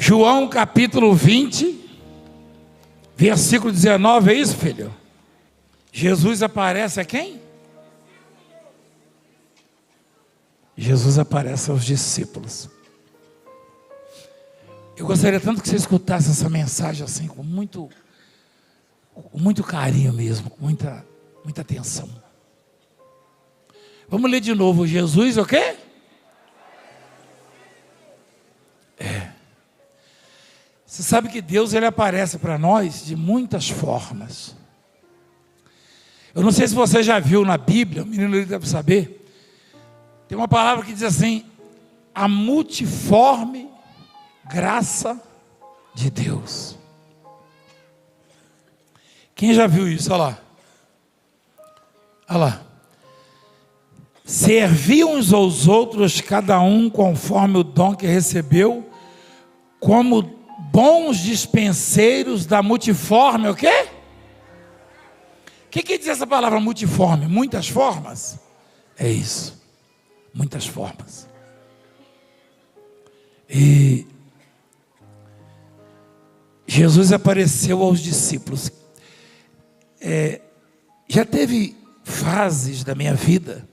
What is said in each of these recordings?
João capítulo 20, versículo 19, é isso, filho? Jesus aparece a quem? Jesus aparece aos discípulos. Eu gostaria tanto que você escutasse essa mensagem assim, com muito carinho mesmo, com muita atenção. Vamos ler de novo. Jesus o quê? Você sabe que Deus, ele aparece para nós de muitas formas. Eu não sei se você já viu na Bíblia, o menino ali deve saber. Tem uma palavra que diz assim: a multiforme graça de Deus. Quem já viu isso? Olha lá. Olha lá. Servir uns aos outros, cada um conforme o dom que recebeu, como bons dispenseiros da multiforme, o quê? O que diz essa palavra multiforme? Muitas formas? É isso. Muitas formas. E Jesus apareceu aos discípulos. Já teve fases da minha vida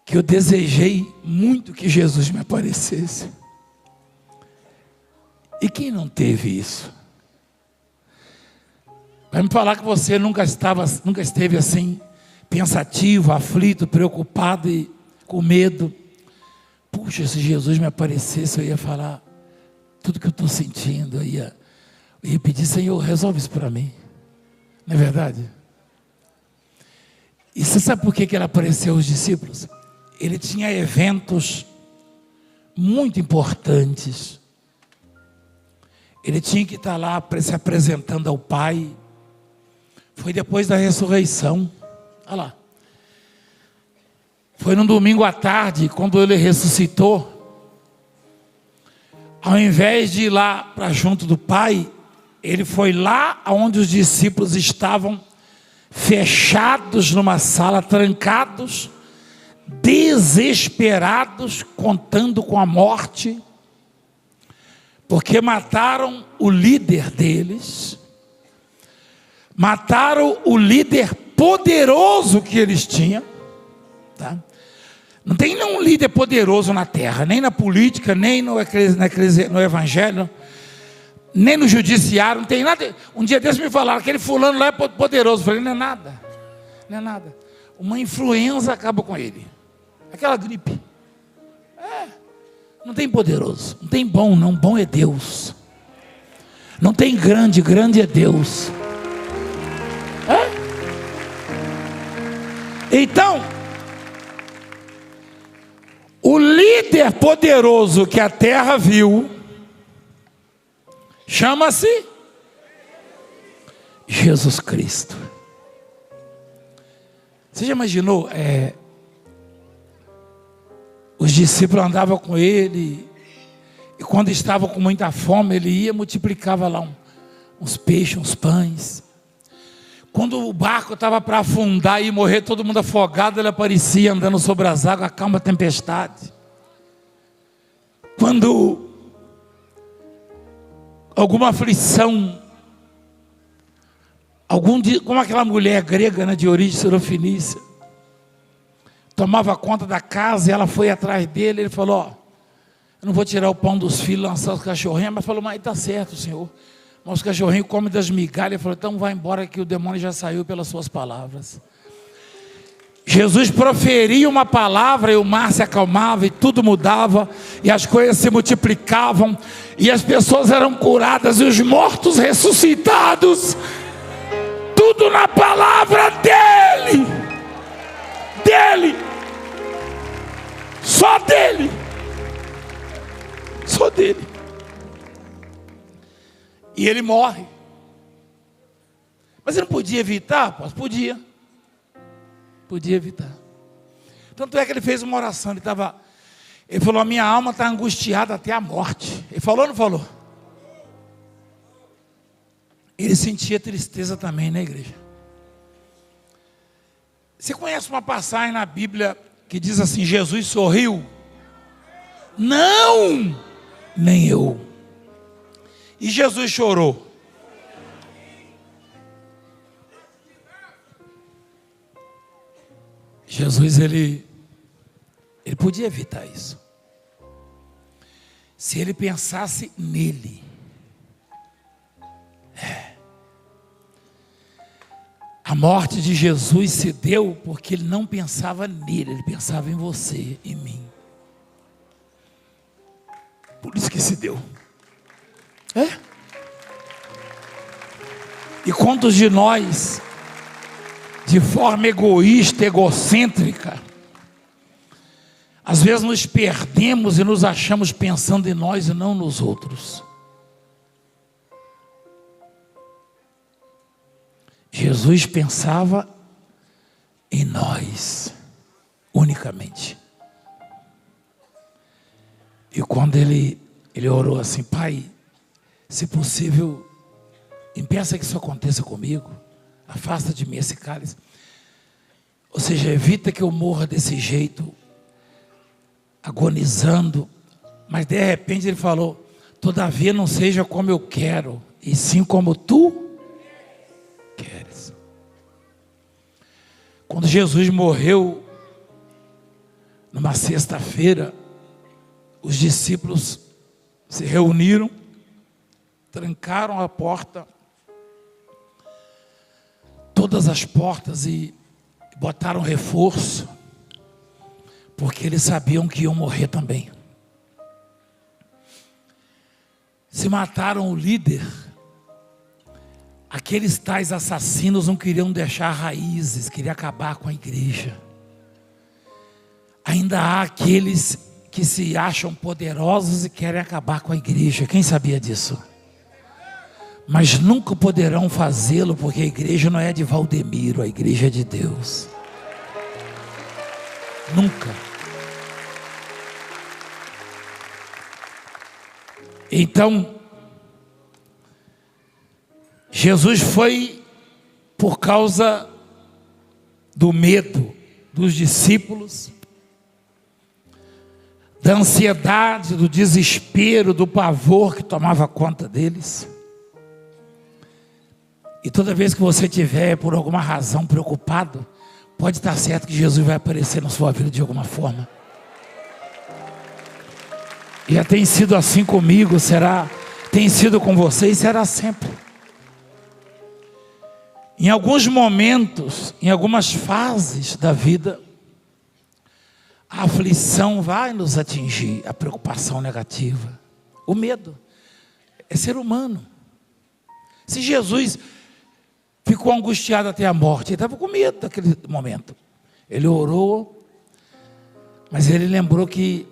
que eu desejei muito que Jesus me aparecesse. E quem não teve isso? Vai me falar que você nunca esteve assim, pensativo, aflito, preocupado e com medo. Puxa, se Jesus me aparecesse, eu ia falar tudo que eu estou sentindo. Eu ia pedir: Senhor, resolve isso para mim. Não é verdade? E você sabe por que ele apareceu aos discípulos? Ele tinha eventos muito importantes. Ele tinha que estar lá se apresentando ao Pai. Foi depois da ressurreição. Olha lá. Foi num domingo à tarde, quando ele ressuscitou. Ao invés de ir lá para junto do Pai, ele foi lá onde os discípulos estavam, fechados numa sala, trancados, desesperados, contando com a morte, porque mataram o líder deles, mataram o líder poderoso que eles tinham, tá? Não tem nenhum líder poderoso na terra, nem na política, nem no evangelho, nem no judiciário, não tem nada. Um dia desses me falaram: aquele fulano lá é poderoso. Eu falei: não é nada, não é nada. Uma influenza acaba com ele, aquela gripe. Não tem poderoso, não tem bom, não. Bom é Deus. Não tem grande, grande é Deus. Então, o líder poderoso que a terra viu chama-se Jesus Cristo. Você já imaginou? Os discípulos andavam com ele, e quando estavam com muita fome, ele ia e multiplicava lá uns peixes, uns pães. Quando o barco estava para afundar e morrer todo mundo afogado, ele aparecia andando sobre as águas, acalma a tempestade. Quando alguma aflição, como aquela mulher grega, né, de origem sirofenícia, tomava conta da casa, e ela foi atrás dele. Ele falou: ó, eu não vou tirar o pão dos filhos, lançar os cachorrinhos. Mas falou: mas está certo, Senhor, mas os cachorrinhos comem das migalhas. Ele falou: então vai embora, que o demônio já saiu pelas suas palavras. Jesus proferia uma palavra e o mar se acalmava, e tudo mudava, e as coisas se multiplicavam, e as pessoas eram curadas, e os mortos ressuscitados. Tudo na palavra dele. Só dele. E ele morre. Mas ele não podia evitar? Podia evitar. Tanto é que ele fez uma oração. Ele falou: a minha alma está angustiada até a morte. Ele falou ou não falou? Ele sentia tristeza também, né, igreja? Você conhece uma passagem na Bíblia que diz assim: Jesus sorriu? Não, nem eu. E Jesus chorou. Jesus, ele podia evitar isso. Se ele pensasse nele. A morte de Jesus se deu porque ele não pensava nele, ele pensava em você, em mim. Por isso que se deu. E quantos de nós, de forma egoísta, egocêntrica, às vezes nos perdemos e nos achamos pensando em nós e não nos outros. Jesus pensava em nós, unicamente. E quando ele orou assim: Pai, se possível, impeça que isso aconteça comigo, afasta de mim esse cálice. Ou seja, evita que eu morra desse jeito, agonizando. Mas de repente ele falou: todavia não seja como eu quero, e sim como tu queres. Quando Jesus morreu, numa sexta-feira, os discípulos se reuniram, trancaram a porta, todas as portas, e botaram reforço, porque eles sabiam que iam morrer também. Se mataram o líder. Aqueles tais assassinos não queriam deixar raízes, queriam acabar com a igreja. Ainda há aqueles que se acham poderosos e querem acabar com a igreja. Quem sabia disso? Mas nunca poderão fazê-lo, porque a igreja não é de Valdemiro, a igreja é de Deus. Nunca. Então, Jesus foi por causa do medo dos discípulos, da ansiedade, do desespero, do pavor que tomava conta deles. E toda vez que você estiver por alguma razão preocupado, pode estar certo que Jesus vai aparecer na sua vida de alguma forma. E já tem sido assim comigo, tem sido com você e será sempre. Em alguns momentos, em algumas fases da vida, a aflição vai nos atingir, a preocupação negativa, o medo. É ser humano. Se Jesus ficou angustiado até a morte, ele estava com medo daquele momento. Ele orou, mas ele lembrou que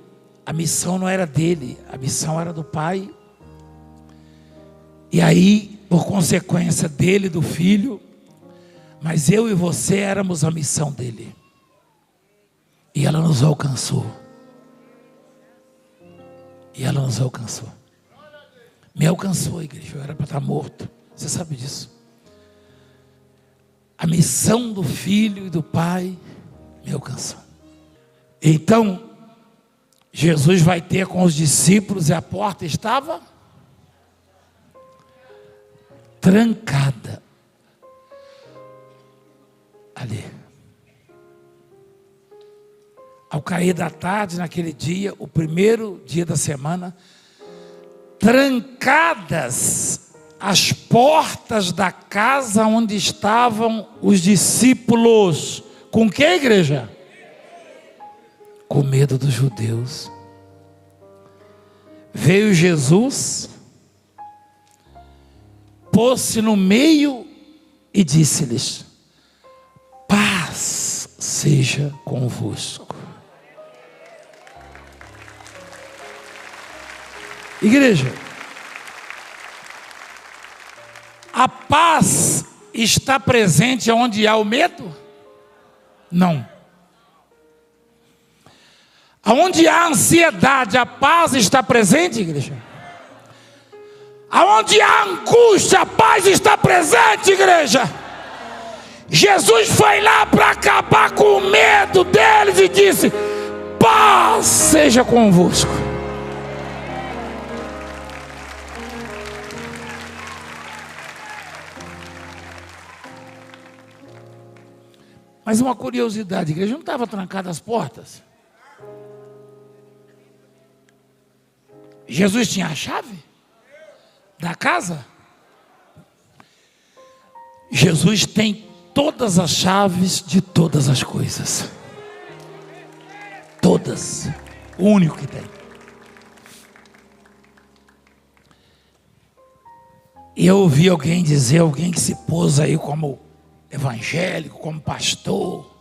a missão não era dele, a missão era do Pai. E aí, por consequência dele, do Filho, mas eu e você éramos a missão dele. E ela nos alcançou. E ela nos alcançou. Me alcançou, igreja. Eu era para estar morto. Você sabe disso. A missão do Filho e do Pai me alcançou. Então, Jesus vai ter com os discípulos e a porta estava trancada. Ali. Ao cair da tarde, naquele dia, o primeiro dia da semana, trancadas as portas da casa onde estavam os discípulos. Com que, igreja? Com medo dos judeus. Veio Jesus, pôs-se no meio e disse-lhes: paz seja convosco. Igreja, a paz está presente onde há o medo? Não. Aonde há ansiedade, a paz está presente, igreja? Aonde há angústia, a paz está presente, igreja? Jesus foi lá para acabar com o medo deles e disse: paz seja convosco. Mas uma curiosidade, a igreja não estava trancada as portas? Jesus tinha a chave da casa? Jesus tem todas as chaves de todas as coisas. Todas. O único que tem. Eu ouvi alguém dizer, alguém que se pôs aí como evangélico, como pastor,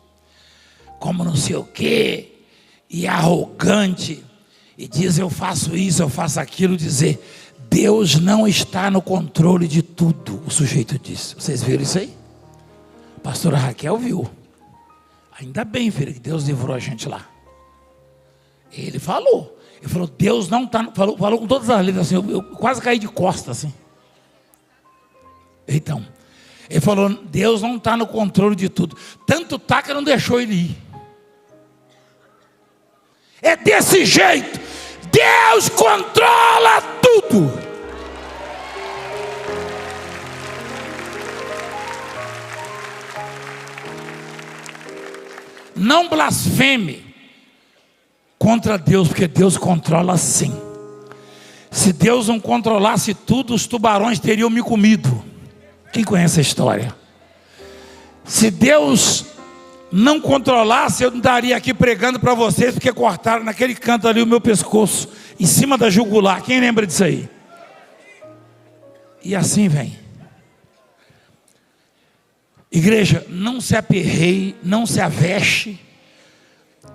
como não sei o quê, e arrogante, e diz eu faço isso, eu faço aquilo, dizer Deus não está no controle de tudo, o sujeito disse. Vocês viram isso aí? A pastora Raquel viu. Ainda bem, filho, que Deus livrou a gente lá. Ele falou, Deus não está, falou com todas as letras assim, eu quase caí de costas assim. Então, ele falou, Deus não está no controle de tudo. Tanto tá que não deixou ele ir. É desse jeito. Deus controla tudo. Não blasfeme contra Deus, porque Deus controla sim. Se Deus não controlasse tudo, os tubarões teriam me comido. Quem conhece a história? Se Deus não controlasse, eu não estaria aqui pregando para vocês, porque cortaram naquele canto ali o meu pescoço, em cima da jugular. Quem lembra disso aí? E assim vem. Igreja, não se aperreie, não se aveste,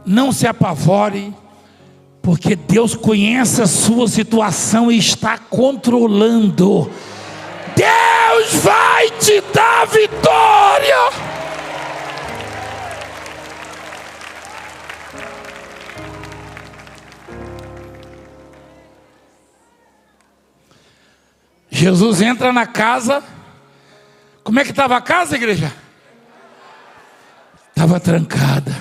não se apavore, porque Deus conhece a sua situação e está controlando. Deus vai te dar vitória. Jesus entra na casa. Como é que estava a casa, igreja? Estava trancada.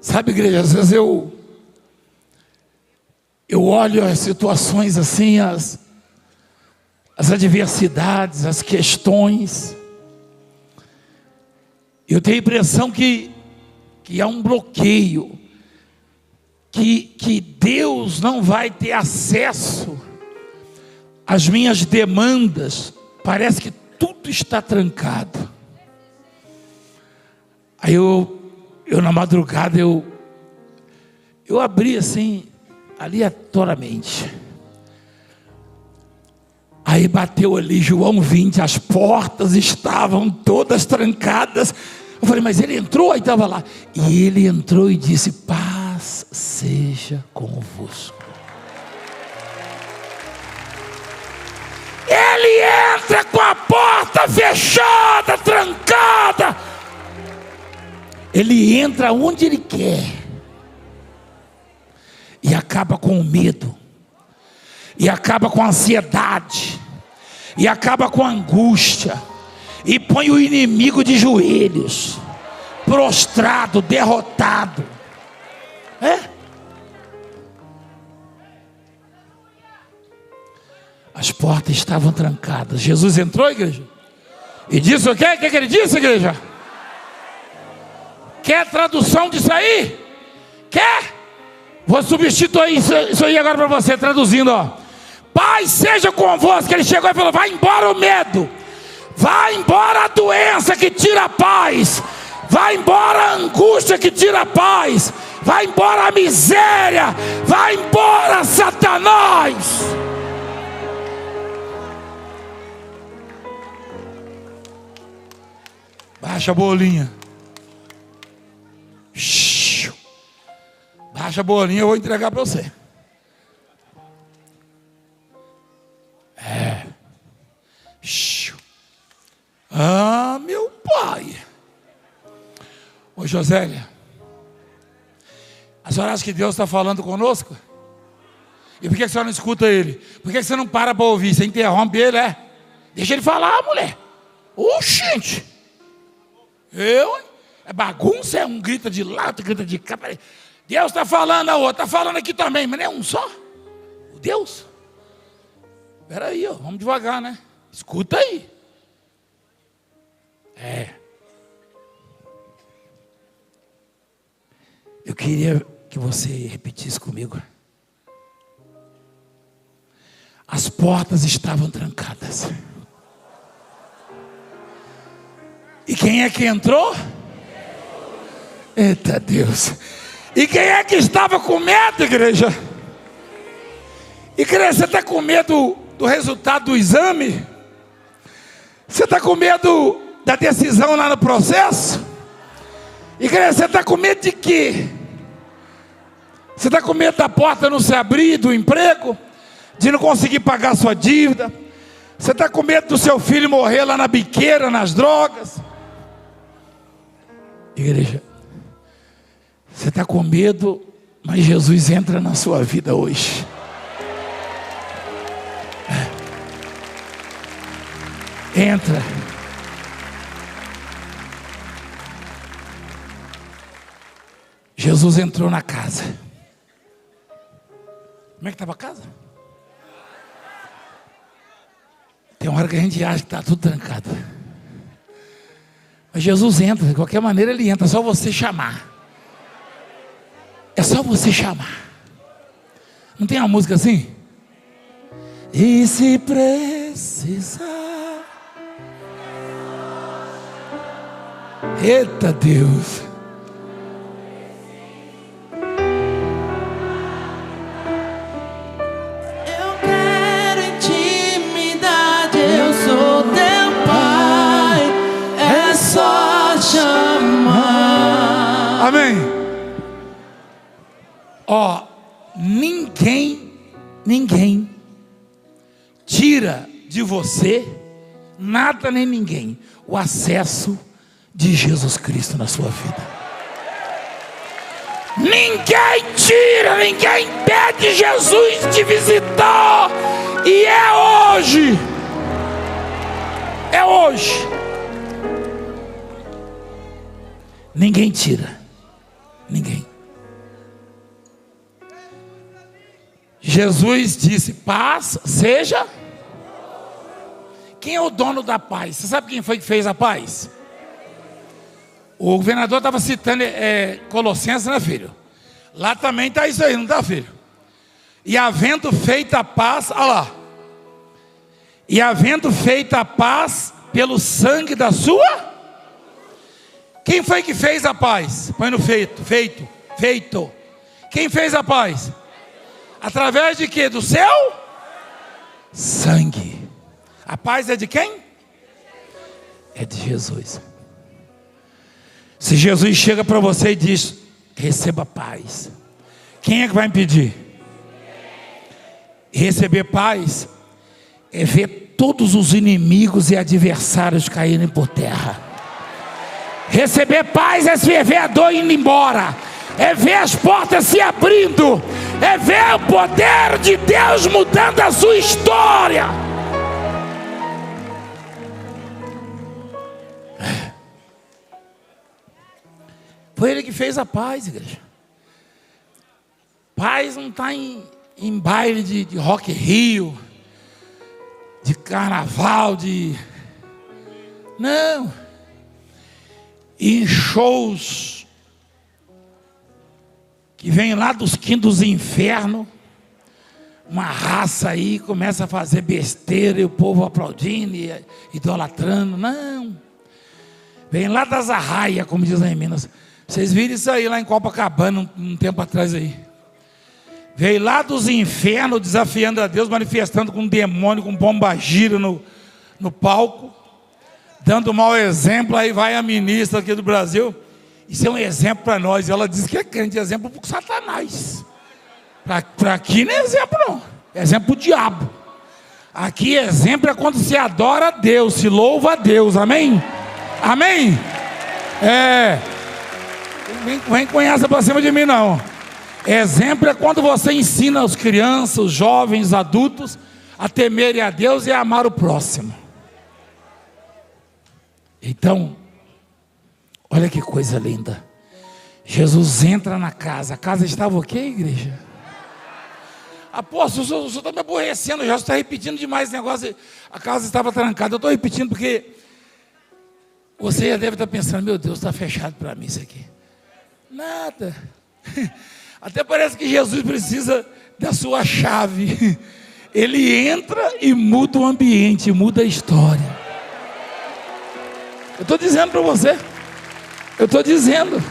Sabe, igreja, às vezes eu olho as situações assim, as adversidades, as questões. Eu tenho a impressão que há um bloqueio, que Deus não vai ter acesso às minhas demandas. Parece que tudo está trancado. Aí eu na madrugada, eu abri assim, aleatoriamente. Aí bateu ali João 20, as portas estavam todas trancadas. Eu falei, mas ele entrou? Aí estava lá. E ele entrou e disse, paz seja convosco. Ele entra com a porta fechada, trancada. Ele entra onde ele quer. E acaba com o medo. E acaba com a ansiedade. E acaba com a angústia. E põe o inimigo de joelhos. Prostrado, derrotado. As portas estavam trancadas. Jesus entrou, igreja? E disse o quê? O que ele disse, igreja? Quer tradução disso aí? Quer? Vou substituir isso aí agora para você, traduzindo, ó. Paz seja convosco. Ele chegou e falou, vai embora o medo. Vai embora a doença que tira a paz. Vai embora a angústia que tira a paz. Vai embora a miséria. Vai embora Satanás. Baixa a bolinha. Baixa a bolinha, eu vou entregar para você. Ah, meu pai. Ô Josélia, a senhora acha que Deus está falando conosco? E por que a senhora não escuta ele? Por que você não para ouvir? Você interrompe ele, Deixa ele falar, mulher. Oxente. É bagunça, um grita de lá, outro grita de cá. Deus está falando, a outra está falando aqui também, mas não é um só? O Deus? Espera aí, vamos devagar, né? Escuta aí. Eu queria que você repetisse comigo. As portas estavam trancadas. E quem é que entrou? Eita Deus. E quem é que estava com medo, igreja? Igreja, você está com medo do resultado do exame? Você está com medo da decisão lá no processo? Igreja, você está com medo de quê? Você está com medo da porta não se abrir, do emprego? De não conseguir pagar sua dívida? Você está com medo do seu filho morrer lá na biqueira, nas drogas? Igreja, você está com medo, mas Jesus entra na sua vida hoje. Entra. Jesus entrou na casa. Como é que estava a casa? Tem uma hora que a gente acha que está tudo trancado. Mas Jesus entra, de qualquer maneira ele entra, é só você chamar. É só você chamar. Não tem uma música assim? E se precisar. Eita Deus. Eu quero intimidade, eu sou teu pai, é só chamar. Amém. Ó, ninguém tira de você nada nem ninguém o acesso de Jesus Cristo na sua vida. Ninguém tira, ninguém impede Jesus de visitar. E é hoje. É hoje. Ninguém tira. Ninguém. Jesus disse: paz seja. Quem é o dono da paz? Você sabe quem foi que fez a paz? O governador estava citando Colossenses, né, filho? Lá também está isso aí, não está, filho? E havendo feito a paz, olha lá. E havendo feito a paz pelo sangue da sua. Quem foi que fez a paz? Põe no feito. Quem fez a paz? Através de quê? Do seu sangue. A paz é de quem? É de Jesus. Se Jesus chega para você e diz: receba paz, quem é que vai impedir? Receber paz é ver todos os inimigos e adversários caírem por terra. Receber paz é ver a dor indo embora, é ver as portas se abrindo, é ver o poder de Deus mudando a sua história. Foi ele que fez a paz, igreja. Paz não está em baile de Rock in Rio, de carnaval, não. Em shows que vem lá dos quintos do inferno, uma raça aí começa a fazer besteira e o povo aplaudindo e idolatrando. Não. Vem lá das arraias, como diz lá em Minas. Vocês viram isso aí lá em Copacabana um tempo atrás aí. Veio lá dos infernos desafiando a Deus, manifestando com um demônio, com pombagira no palco, dando mau exemplo. Aí vai a ministra aqui do Brasil. Isso é um exemplo para nós. Ela diz que é crente, exemplo para o Satanás. Para aqui não é exemplo não, é exemplo para o diabo. Aqui exemplo é quando se adora a Deus, se louva a Deus, amém? Amém? Vem com essa para cima de mim não. Exemplo é quando você ensina as crianças, os jovens, os adultos a temerem a Deus e a amar o próximo. Então, olha que coisa linda. Jesus entra na casa. A casa estava o quê, igreja? Apóstolo, o senhor está me aborrecendo, já está repetindo demais esse negócio. A casa estava trancada. Eu estou repetindo porque você já deve estar pensando: meu Deus, está fechado para mim isso aqui. Nada. Até parece que Jesus precisa da sua chave. Ele entra e muda o ambiente, muda a história. Eu estou dizendo para você. Eu estou dizendo.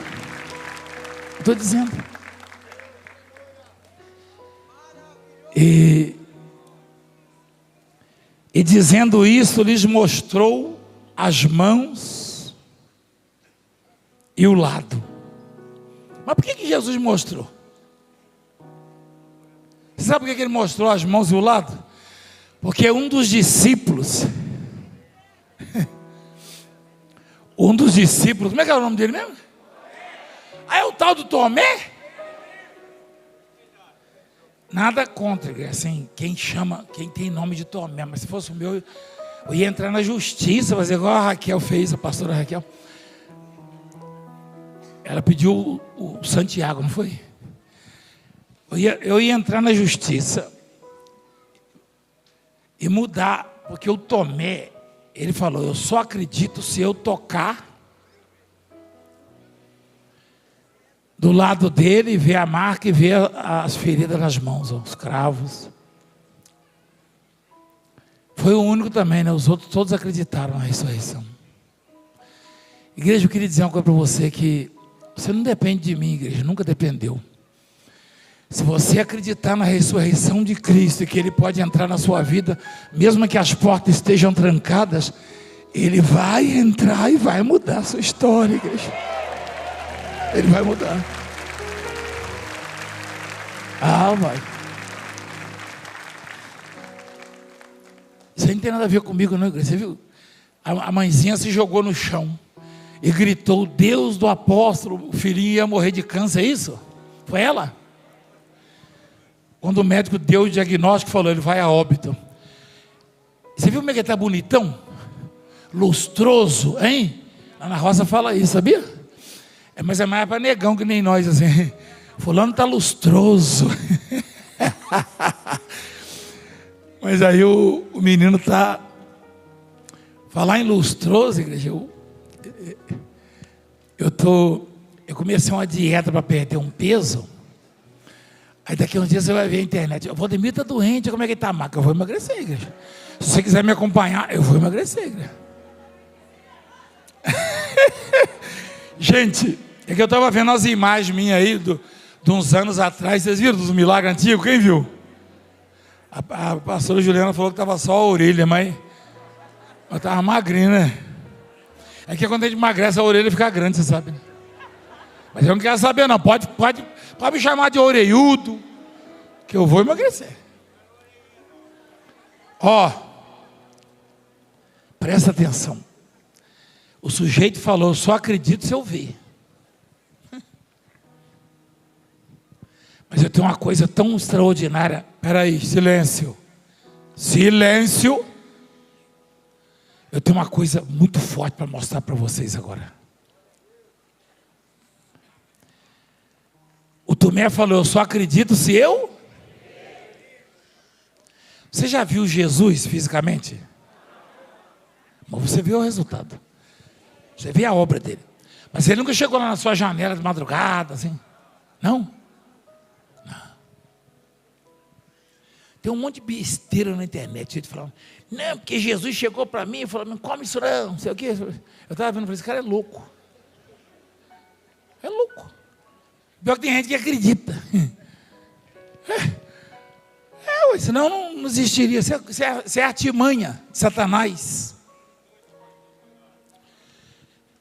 E dizendo isso, lhes mostrou as mãos e o lado. Mas por que Jesus mostrou? Você sabe por que ele mostrou as mãos e o lado? Porque um dos discípulos, como é que é o nome dele mesmo? Ah, é o tal do Tomé? Nada contra, assim, quem tem nome de Tomé, mas se fosse o meu, eu ia entrar na justiça, fazer igual a Raquel fez, a pastora Raquel. Ela pediu o Santiago, não foi? Eu ia entrar na justiça e mudar, porque o Tomé, ele falou, eu só acredito se eu tocar do lado dele, ver a marca e ver as feridas nas mãos, os cravos. Foi o único também, né? Os outros todos acreditaram na ressurreição. Igreja, eu queria dizer uma coisa para você, que você não depende de mim, igreja, nunca dependeu. Se você acreditar na ressurreição de Cristo e que Ele pode entrar na sua vida, mesmo que as portas estejam trancadas, Ele vai entrar e vai mudar a sua história, igreja. Ele vai mudar. Vai. Isso aí não tem nada a ver comigo, não, igreja. Você viu? A mãezinha se jogou no chão e gritou, Deus do apóstolo, o filhinho ia morrer de câncer, é isso? Foi ela? Quando o médico deu o diagnóstico, falou, ele vai a óbito. Você viu como é que ele está bonitão? Lustroso, hein? A Ana Rosa fala isso, sabia? Mas é mais para negão que nem nós, assim. Fulano está lustroso. Mas aí o menino está... Falar em lustroso, igreja, eu comecei uma dieta para perder um peso. Aí daqui a uns dias você vai ver a internet. O Valdemir está doente, como é que ele está? Eu vou emagrecer, igreja. Se você quiser me acompanhar, eu vou emagrecer, igreja. Gente, é que eu estava vendo as imagens minhas aí de uns anos atrás. Vocês viram dos milagres antigos? Quem viu? A pastora Juliana falou que estava só a orelha, mas estava magrinho, né? É que quando a gente emagrece, a orelha fica grande, você sabe, né? Mas eu não quero saber não, pode me chamar de orelhudo, que eu vou emagrecer. Presta atenção. O sujeito falou, só acredito se eu ver. Mas eu tenho uma coisa tão extraordinária. Peraí, silêncio. Silêncio. Eu tenho uma coisa muito forte para mostrar para vocês agora. O Tomé falou, eu só acredito se eu... Você já viu Jesus fisicamente? Mas você viu o resultado. Você viu a obra dele. Mas ele nunca chegou lá na sua janela de madrugada, assim. Não. Tem um monte de besteira na internet. Gente falando, não, porque Jesus chegou para mim e falou, não come isso não sei o quê. Eu estava vendo, falei, esse cara é louco. É louco. Pior que tem gente que acredita. Senão não existiria. Isso é artimanha de Satanás.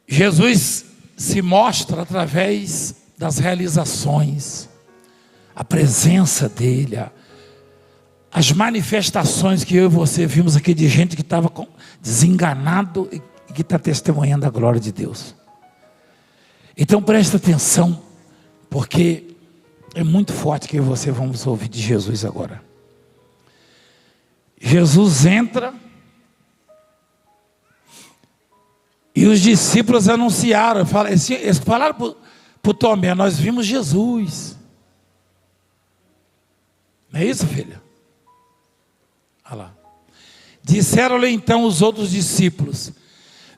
Jesus se mostra através das realizações, a presença dele, as manifestações que eu e você vimos aqui de gente que estava desenganado e que está testemunhando a glória de Deus. Então presta atenção, porque é muito forte que eu e você vamos ouvir de Jesus agora. Jesus entra e os discípulos anunciaram, eles falaram para o Tomé, nós vimos Jesus. Não é isso, filho? Olha lá. Disseram-lhe então os outros discípulos,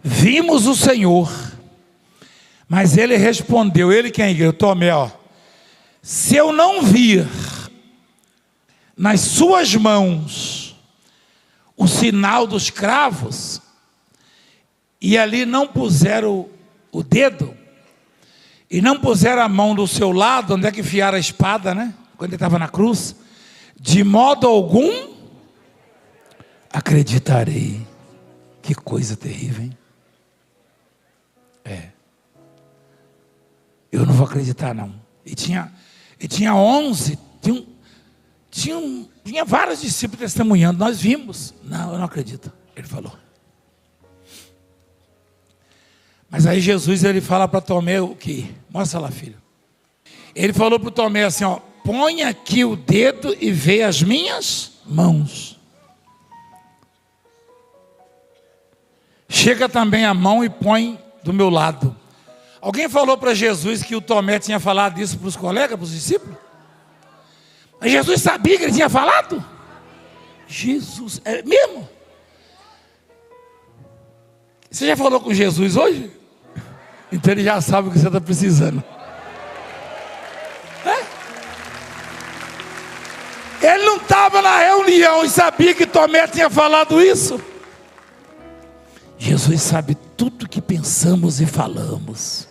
vimos o Senhor. Mas ele respondeu, ele quem? O Tomé, se eu não vir nas suas mãos o sinal dos cravos, e ali não puser o dedo, e não puser a mão do seu lado, onde é que enfiaram a espada, né? Quando ele estava na cruz, de modo algum acreditarei. Que coisa terrível, hein? Eu não vou acreditar, não. E tinha 11, tinha vários discípulos testemunhando. Nós vimos. Não, eu não acredito. Ele falou. Mas aí Jesus, ele fala para Tomé o quê? Mostra lá, filho. Ele falou para Tomé assim, ó: põe aqui o dedo e vê as minhas mãos. Chega também a mão e põe do meu lado. Alguém falou para Jesus que o Tomé tinha falado isso para os colegas, para os discípulos? Mas Jesus sabia que ele tinha falado? Jesus, é mesmo? Você já falou com Jesus hoje? Então ele já sabe o que você está precisando. Ele não estava na reunião e sabia que Tomé tinha falado isso? Jesus sabe tudo que pensamos e falamos.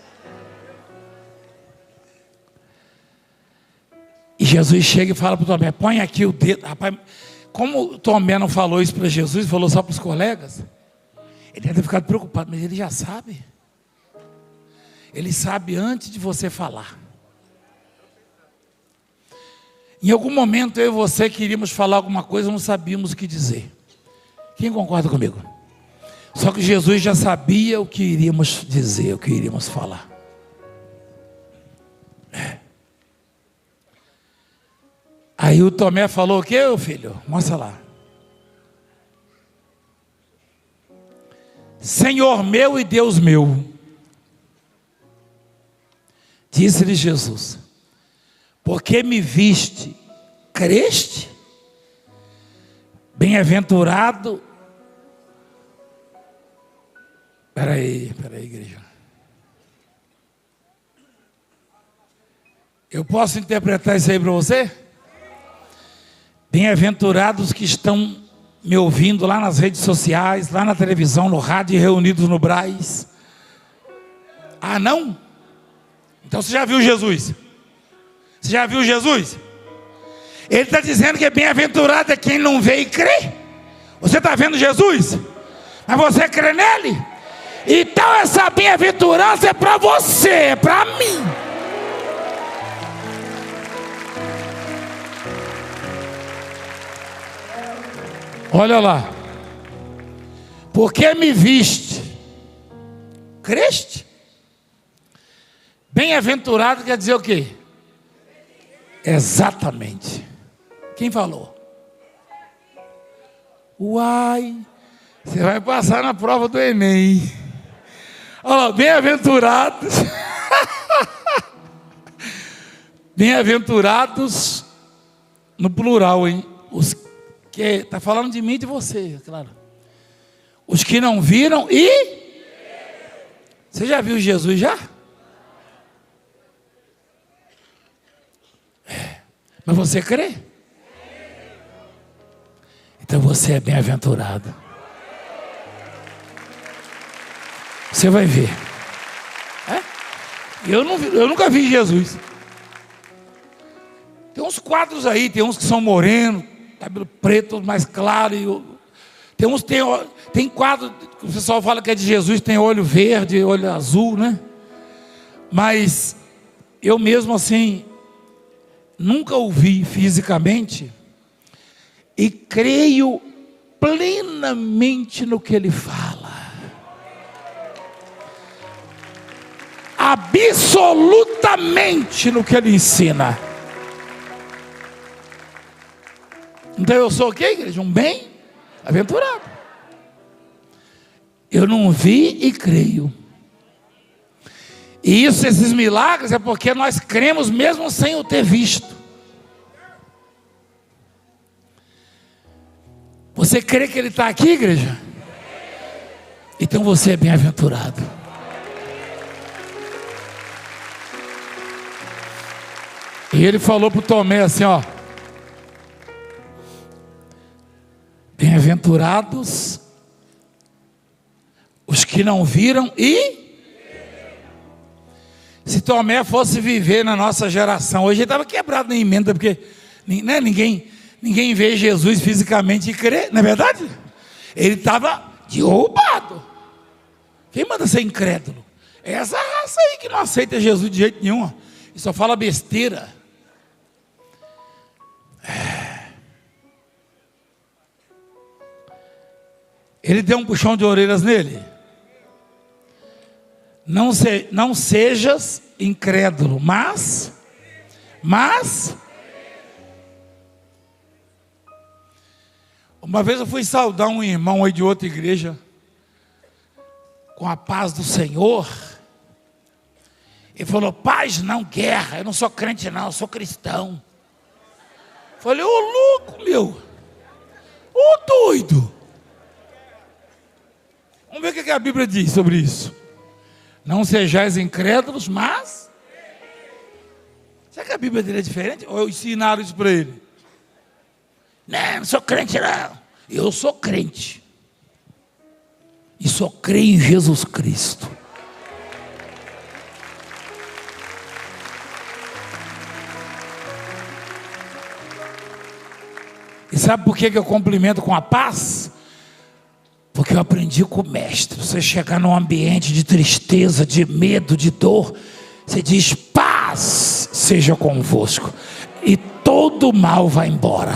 E Jesus chega e fala para o Tomé: põe aqui o dedo. Rapaz, como o Tomé não falou isso para Jesus, falou só para os colegas, ele deve ter ficado preocupado, mas ele já sabe. Ele sabe antes de você falar. Em algum momento eu e você queríamos falar alguma coisa, não sabíamos o que dizer. Quem concorda comigo? Só que Jesus já sabia o que iríamos dizer, o que iríamos falar. Aí o Tomé falou: o que, filho? Mostra lá. Senhor meu e Deus meu. Disse-lhe Jesus: porque me viste, creste? Bem-aventurado. Espera aí, igreja. Eu posso interpretar isso aí para você? Bem-aventurados que estão me ouvindo lá nas redes sociais, lá na televisão, no rádio e reunidos no Braz. Ah, não? Então você já viu Jesus? Você já viu Jesus? Ele está dizendo que é bem-aventurado é quem não vê e crê. Você está vendo Jesus? Mas você crê nele? Então essa bem-aventurança é para você, é para mim. Olha lá. Porque me viste, creste? Bem-aventurado quer dizer o quê? Exatamente. Quem falou? Uai, você vai passar na prova do Enem. Olha lá, bem-aventurados. Bem-aventurados no plural, hein? Os que está falando de mim e de você, claro. Os que não viram e... Você já viu Jesus já? Mas você crê? Então você é bem-aventurado. Você vai ver. Eu nunca vi Jesus. Tem uns quadros aí, tem uns que são morenos, cabelo preto, mais claro. Tem quadro que o pessoal fala que é de Jesus, tem olho verde, olho azul, né? Mas eu mesmo assim nunca o vi fisicamente e creio plenamente no que ele fala. Absolutamente no que ele ensina. Então eu sou o quê, igreja? Um bem-aventurado. Eu não vi e creio. E esses milagres é porque nós cremos mesmo sem o ter visto. Você crê que ele está aqui, igreja? Então você é bem-aventurado. E ele falou para o Tomé assim, ó: bem-aventurados os que não viram e... Se Tomé fosse viver na nossa geração, hoje ele estava quebrado na emenda, porque né, ninguém vê Jesus fisicamente e crê, não é verdade? Ele estava derrubado. Quem manda ser incrédulo? É essa raça aí que não aceita Jesus de jeito nenhum, ó, e só fala besteira. Ele deu um puxão de orelhas nele. Não sejas incrédulo, mas uma vez eu fui saudar um irmão aí de outra igreja, com a paz do Senhor. Ele falou: paz não, guerra. Eu não sou crente não, eu sou cristão. Falei: ô louco meu, ô doido. Vamos ver o que a Bíblia diz sobre isso. Não sejais incrédulos, mas... Será que a Bíblia dele é diferente? Ou ensinaram isso para ele? Não sou crente não. Eu sou crente. E só creio em Jesus Cristo. E sabe por que eu cumprimento com a paz? Porque eu aprendi com o mestre. Você chegar num ambiente de tristeza, de medo, de dor, você diz: paz seja convosco, e todo mal vai embora.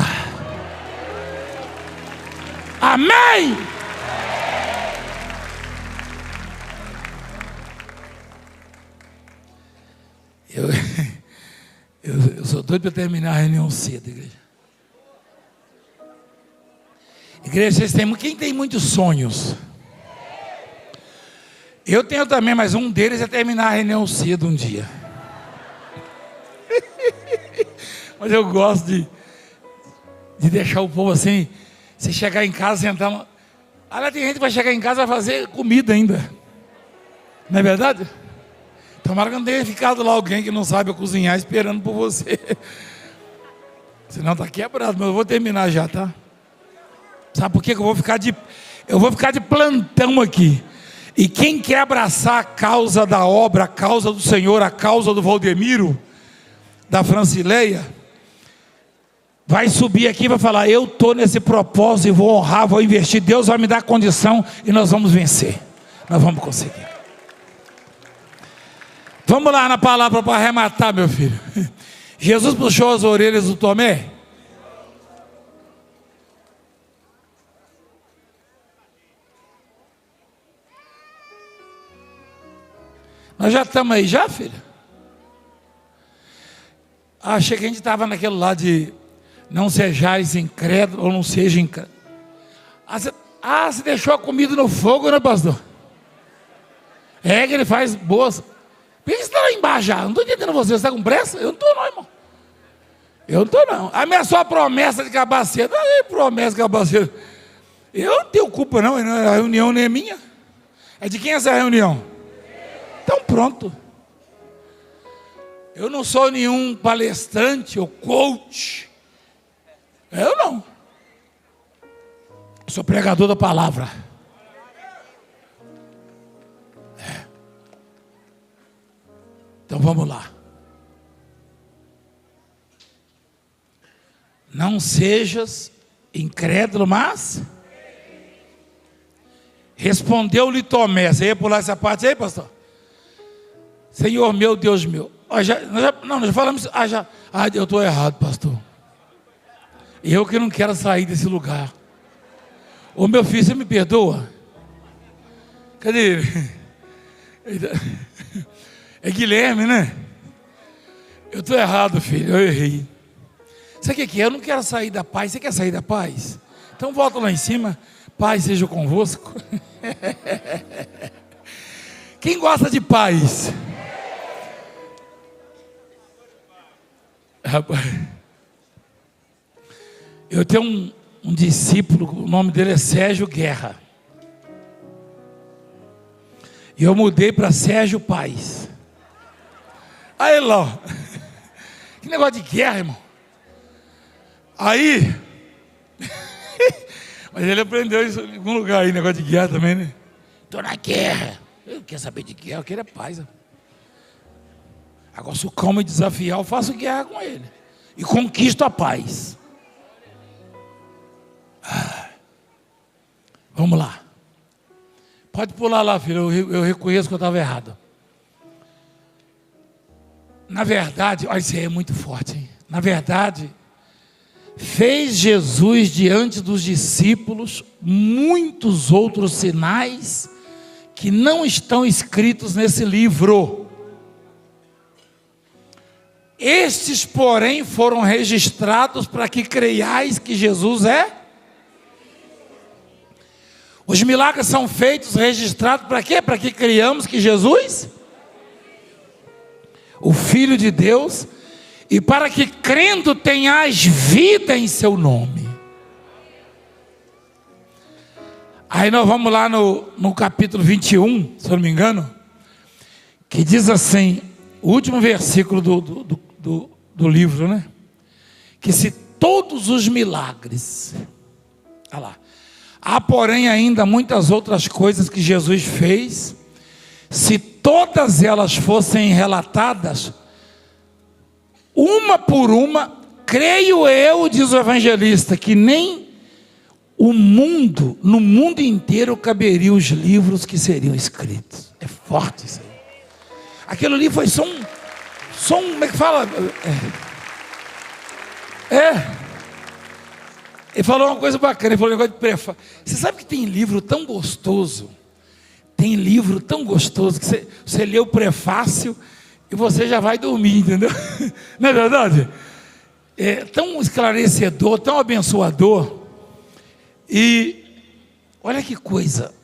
Amém? Eu sou doido para terminar a reunião cedo, igreja. Igreja, vocês têm, quem tem muitos sonhos? Eu tenho também, mas um deles é terminar a reunião cedo um dia. Mas eu gosto de deixar o povo assim. Você chegar em casa, sentar. Olha, tem gente que vai chegar em casa e vai fazer comida ainda. Não é verdade? Tomara que não tenha ficado lá alguém que não sabe cozinhar esperando por você. Senão está quebrado, mas eu vou terminar já, tá? Sabe por que eu vou ficar de plantão aqui? E quem quer abraçar a causa da obra, a causa do Senhor, a causa do Valdemiro, da Francileia, vai subir aqui e vai falar: eu estou nesse propósito e vou honrar, vou investir. Deus vai me dar condição e nós vamos vencer. Nós vamos conseguir. Vamos lá na palavra para arrematar, meu filho. Jesus puxou as orelhas do Tomé. Nós já estamos aí já, filho? Achei que a gente estava naquele lado de não sejais incrédulo, ou não seja incrédulo. Você deixou a comida no fogo, né, pastor? É que ele faz boas. Por que você está lá embaixo já? Não estou entendendo você está com pressa? Eu não estou não, irmão. Eu não estou não. Ameaçou a promessa de acabar cedo. Aí, promessa de acabar cedo. Eu não tenho culpa não, a reunião nem é minha. É de quem é essa reunião? Então pronto. Eu não sou nenhum palestrante ou coach. Eu não. Eu sou pregador da palavra. Então vamos lá. Não sejas incrédulo, mas... Respondeu-lhe Tomé. Você ia pular essa parte aí, pastor? Senhor meu, Deus meu. Nós já falamos. Eu estou errado, pastor. Eu que não quero sair desse lugar. Ô meu filho, você me perdoa? Cadê ele? É Guilherme, né? Eu estou errado, filho, eu errei. Sabe o que é? Eu não quero sair da paz. Você quer sair da paz? Então volta lá em cima. Paz seja convosco. Quem gosta de paz? Rapaz, eu tenho um discípulo, o nome dele é Sérgio Guerra. E eu mudei para Sérgio Paz. Aí lá, Que negócio de guerra, irmão. Aí, mas ele aprendeu isso em algum lugar aí, negócio de guerra também, né? Estou na guerra. Eu não quero saber de guerra, eu quero é paz. Agora, se o cão me desafiar, eu faço guerra com ele. E conquisto a paz. Vamos lá. Pode pular lá, filho, eu reconheço que eu estava errado. Na verdade, olha, isso aí é muito forte, hein? Na verdade, fez Jesus diante dos discípulos muitos outros sinais que não estão escritos nesse livro. Estes, porém, foram registrados para que creiais que Jesus é. Os milagres são feitos, registrados para quê? Para que creiamos que Jesus, o Filho de Deus, e para que crendo tenhais vida em seu nome. Aí nós vamos lá no capítulo 21, se eu não me engano, que diz assim, o último versículo do livro, né? Que se todos os milagres, olha lá, há porém ainda muitas outras coisas que Jesus fez, se todas elas fossem relatadas, uma por uma, creio eu, diz o evangelista, que nem no mundo inteiro caberiam os livros que seriam escritos. É forte isso aí. Aquilo ali foi só um, como é que fala? Ele falou uma coisa bacana, ele falou um negócio de prefácio. Você sabe que tem livro tão gostoso, que você lê o prefácio e você já vai dormir, entendeu? Não é verdade? É tão esclarecedor, tão abençoador. E olha que coisa,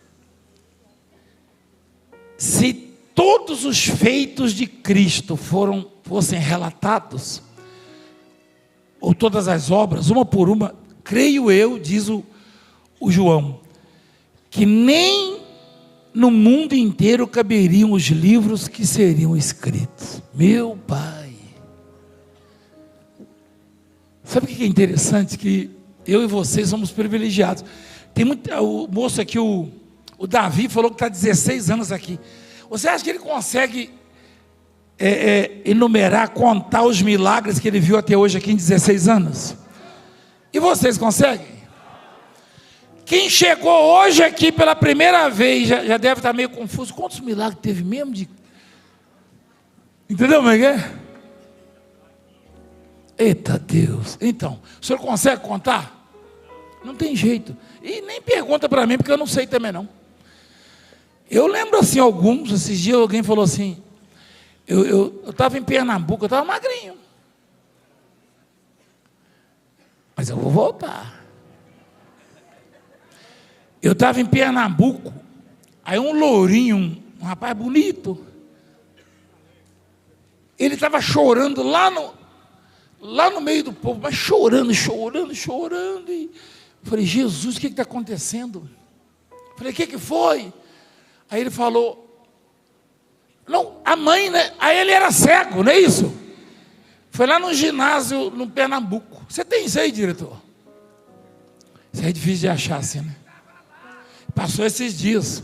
se todos os feitos de Cristo fossem relatados, ou todas as obras, uma por uma, creio eu, diz o João, que nem no mundo inteiro caberiam os livros que seriam escritos. Meu Pai, sabe o que é interessante? Que eu e vocês somos privilegiados. Tem muito, o moço aqui, o Davi, falou que está 16 anos aqui. Você acha que ele consegue enumerar, contar os milagres que ele viu até hoje aqui em 16 anos? E vocês conseguem? Quem chegou hoje aqui pela primeira vez já deve estar meio confuso. Quantos milagres teve mesmo? Entendeu como é que é? Eita Deus. Então, o senhor consegue contar? Não tem jeito. E nem pergunta para mim, porque eu não sei também não. Eu lembro assim alguns, esses dias alguém falou assim, eu estava em Pernambuco, eu estava magrinho. Mas eu vou voltar. Eu estava em Pernambuco, aí um lourinho, um rapaz bonito, ele estava chorando lá no meio do povo, mas chorando. E eu falei, Jesus, o que está acontecendo? Eu falei, o que foi? Aí ele falou, não, a mãe, né? Aí ele era cego, não é isso? Foi lá no ginásio, no Pernambuco. Você tem isso aí, diretor? Isso aí é difícil de achar assim, né? Passou esses dias,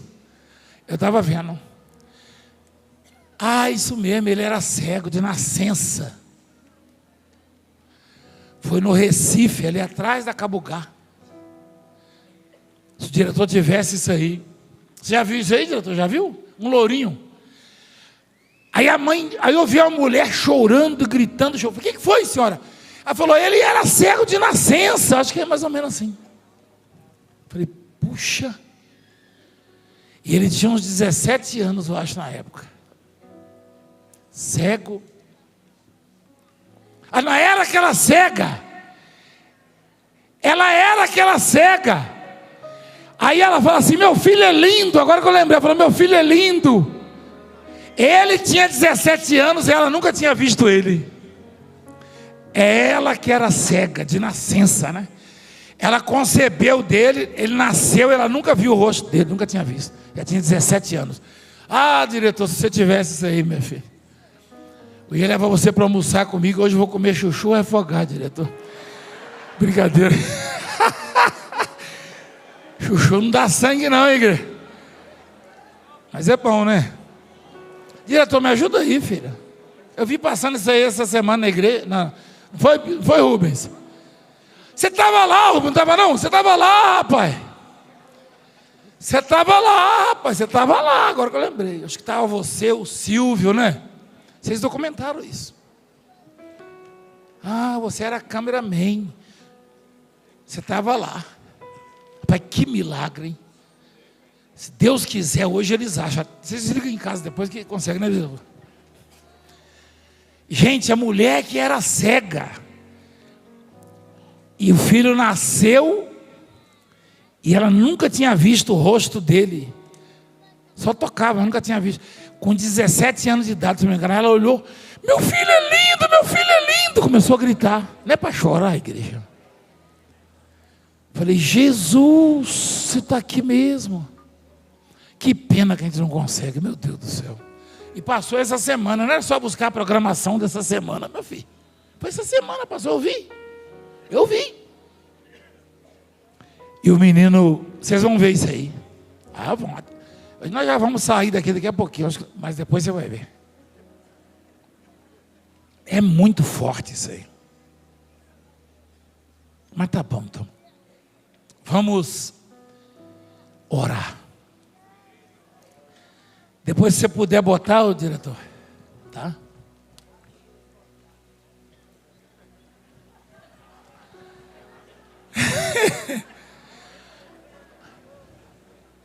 eu estava vendo. Ah, isso mesmo, ele era cego de nascença. Foi no Recife, ali atrás da Cabugá. Se o diretor tivesse isso aí. Você já viu isso aí, diretor? Já viu? Um lourinho. Aí eu vi uma mulher chorando, gritando. O que foi, senhora? Ela falou, ele era cego de nascença. Acho que é mais ou menos assim. Falei, puxa. E ele tinha uns 17 anos, eu acho, na época. Cego. Ela não era aquela cega. Ela era aquela cega. Aí ela fala assim, meu filho é lindo. Agora que eu lembrei, ela falou, meu filho é lindo. Ele tinha 17 anos e ela nunca tinha visto ele. Ela que era cega, de nascença, né? Ela concebeu dele, ele nasceu, ela nunca viu o rosto dele, nunca tinha visto. Já tinha 17 anos. Ah, diretor, se você tivesse isso aí, meu filho. Eu ia levar você para almoçar comigo, hoje eu vou comer chuchu refogado, diretor. Brincadeira. Chuchu não dá sangue não, hein, igreja? Mas é bom, né? Diretor, me ajuda aí, filha. Eu vi passando isso aí essa semana na igreja. Não foi, Rubens? Você estava lá, Rubens, não estava não? Você estava lá, rapaz. Você estava lá, rapaz. Você estava lá, agora que eu lembrei. Acho que estava você, o Silvio, né? Vocês documentaram isso. Ah, você era cameraman. Você estava lá. Rapaz, que milagre, hein? Se Deus quiser, hoje eles acham. Vocês ligam em casa depois que conseguem, né? Gente, a mulher que era cega. E o filho nasceu. E ela nunca tinha visto o rosto dele. Só tocava, nunca tinha visto. Com 17 anos de idade, se não me engano, ela olhou. Meu filho é lindo, meu filho é lindo. Começou a gritar. Não é para chorar, igreja. Falei, Jesus, você está aqui mesmo. Que pena que a gente não consegue, meu Deus do céu. E passou essa semana, não era só buscar a programação dessa semana, meu filho. Foi essa semana, passou, eu vi. E o menino, vocês vão ver isso aí. Ah, bom. Nós já vamos sair daqui a pouquinho, mas depois você vai ver. É muito forte isso aí. Mas tá bom, então. Vamos orar. Depois, se você puder botar, o diretor, tá?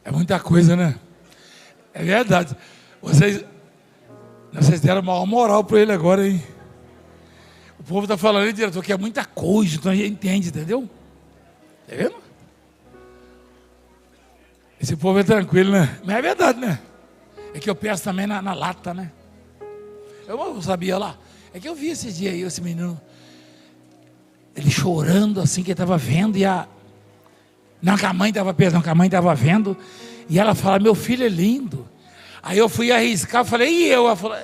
É muita coisa, né? É verdade. Vocês deram maior moral para ele agora, hein? O povo está falando aí, diretor, que é muita coisa, então a gente entende, entendeu? Tá vendo? Esse povo é tranquilo, né? Mas é verdade, né? É que eu peço também na lata, né? Eu não sabia lá. É que eu vi esse dia aí, esse menino, ele chorando assim, que ele estava vendo, e não, que a mãe estava pensando, que a mãe estava vendo, e ela fala, meu filho é lindo. Aí eu fui arriscar, falei, e eu? Ela falou,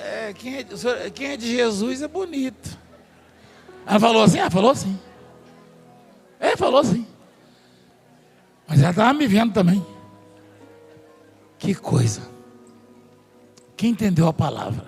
quem é de Jesus é bonito. Ela falou assim? Falou assim. Falou assim. Mas ela estava me vendo também. Que coisa. Quem entendeu a palavra?